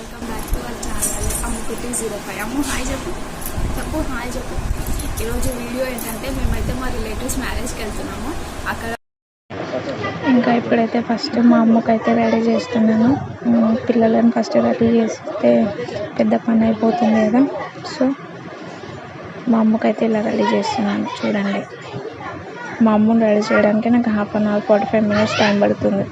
Welcome back to our channel అమ్ము5005. Ammu hi చెప్పు hi చెప్పు. ఈరోజు వీడియో ఏంటంటే మేమైతే మా రిలేటివ్స్ మ్యారేజ్కి వెళ్తున్నాము. అక్కడ ఇంకా ఇప్పుడైతే ఫస్ట్ మా అమ్మకైతే రెడీ చేస్తున్నాను. పిల్లలను ఫస్ట్ రెడీ చేస్తే పెద్ద పని అయిపోతుంది కదా. సో మా అమ్మకైతే ఇలా రెడీ చేస్తున్నాను. చూడండి, మా అమ్మని రెడీ చేయడానికి నాకు 1/2 అవర్ 45 minutes టైం పడుతుంది.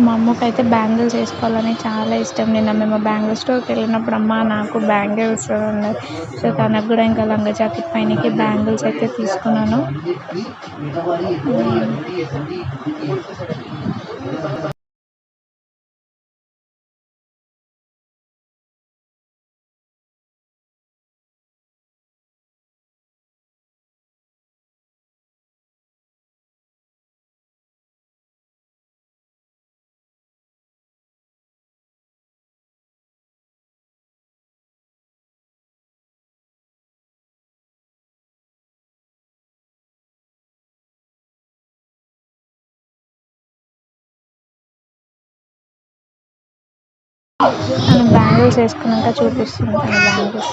మా అమ్మకైతే బ్యాంగిల్స్ వేసుకోవాలని చాలా ఇష్టం. నిన్న మేము బ్యాంగిల్ స్టోర్కి వెళ్ళినప్పుడు అమ్మ నాకు బ్యాంగిల్స్ ఉన్నది. సో తనకు కూడా ఇంకా లంగా జాకెట్ పైనకి బ్యాంగిల్స్ అయితే తీసుకున్నాను. నేను బ్యాంగిల్స్ వేసుకున్నాక చూపిస్తున్నాను బ్యాంగిల్స్.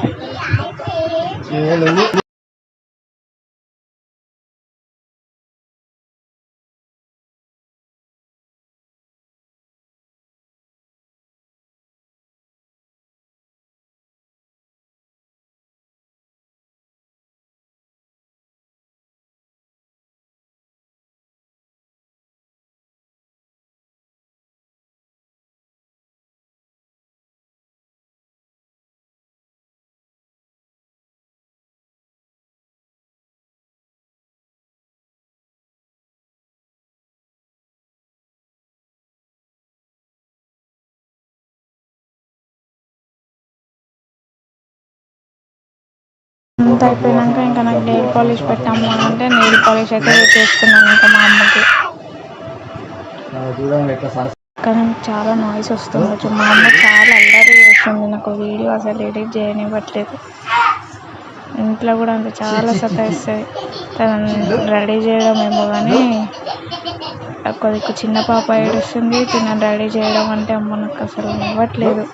అంత అయిపోయాక ఇంకా నాకు నెయిల్ పాలిష్ పెట్టాము అంటే నెయిల్ పాలిష్ అయితే చేసుకున్నాను. ఇంకా మా అమ్మకి కానీ చాలా నాయిస్ వస్తుంది. మా అమ్మ చాలా అల్లరి చేస్తుంది. నాకు వీడియో అసలు ఎడిట్ చేయనివ్వట్లేదు. ఇంట్లో కూడా అంత చాలా సతాయిస్తుంది. తనని రెడీ చేయడం ఏమో కానీ కొద్దిగా చిన్న పాప ఏడుస్తుంది. తనని రెడీ చేయడం అంటే అమ్మ నాకు అసలు ఇవ్వట్లేదు.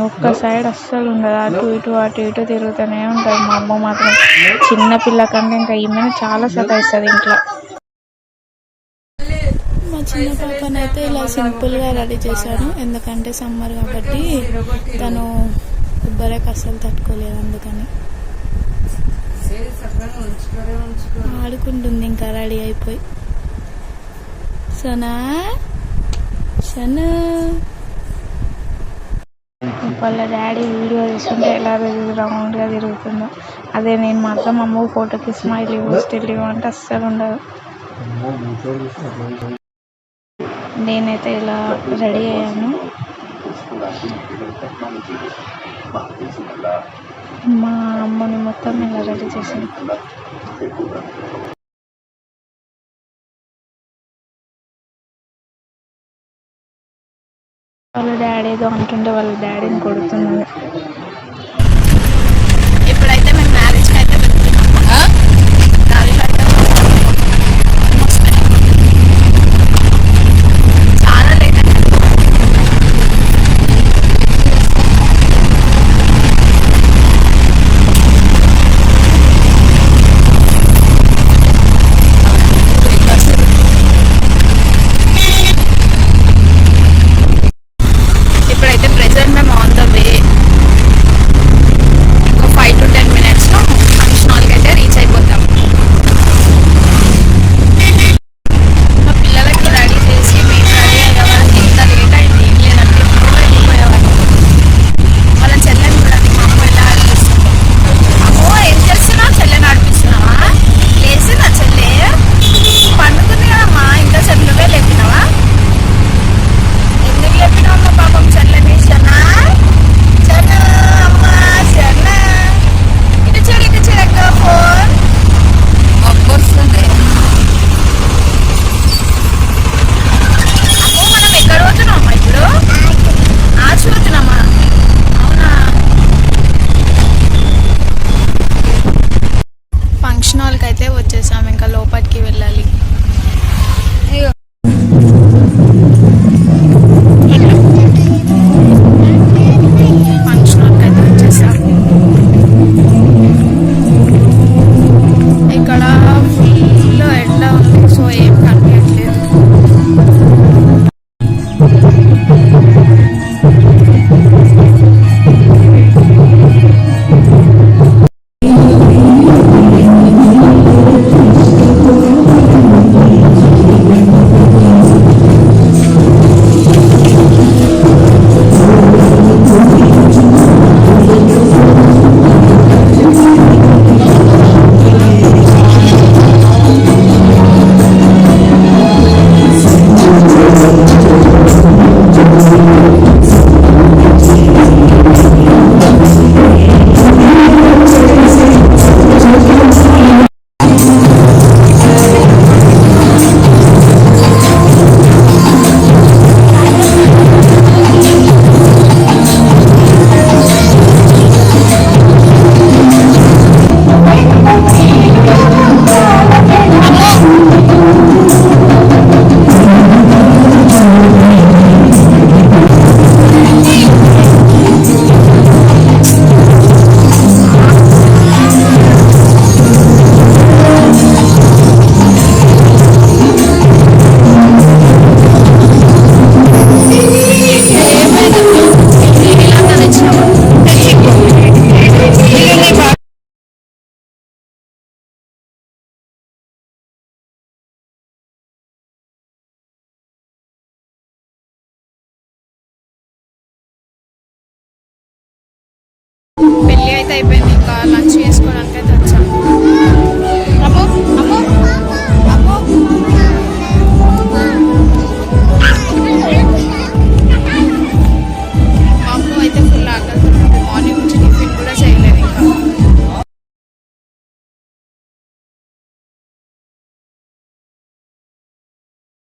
ఒక్క సైడ్ అస్సలు ఉండదు. అటు ఇటు తిరుగుతూనే ఉంటుంది. మా అమ్మ మాత్రం చిన్న పిల్ల కంటే ఇంకా ఈమెను చాలా సతాయిస్తుంది ఇంట్లో. మా చిన్న పాపనైతే ఇలా సింపుల్గా రెడీ చేశాను. ఎందుకంటే సమ్మర్ కాబట్టి తను ఉబ్బరకి అస్సలు తట్టుకోలేదు. అందుకని ఆడుకుంటుంది ఇంకా రెడీ అయిపోయి. సనా వాళ్ళ డాడీ వీడియో తీసుకుంటే ఎలా రౌండ్గా తిరుగుతుందో అదే నేను మాత్రం అమ్మ ఫోటోకి స్మైల్ స్టిల్ అంటే అస్సలు ఉండదు. నేనైతే ఇలా రెడీ అయ్యాను. మా అమ్మని మొత్తం ఇలా రెడీ చేశాను. వాళ్ళ డాడీ ఏదో అంటుంటే వాళ్ళ డాడీని కొడుతున్నాడు. ఇప్పుడైతే మేము మ్యారేజ్కి అయితే వెళ్తున్నాము. చాలా లేట్ ఇప్పుడైతే ప్రెజెంట్ మేము ఆన్ ద వే అయిపోయింది, ఇంకా లంచ్ చేసుకోవడానికి అయితే వచ్చాము.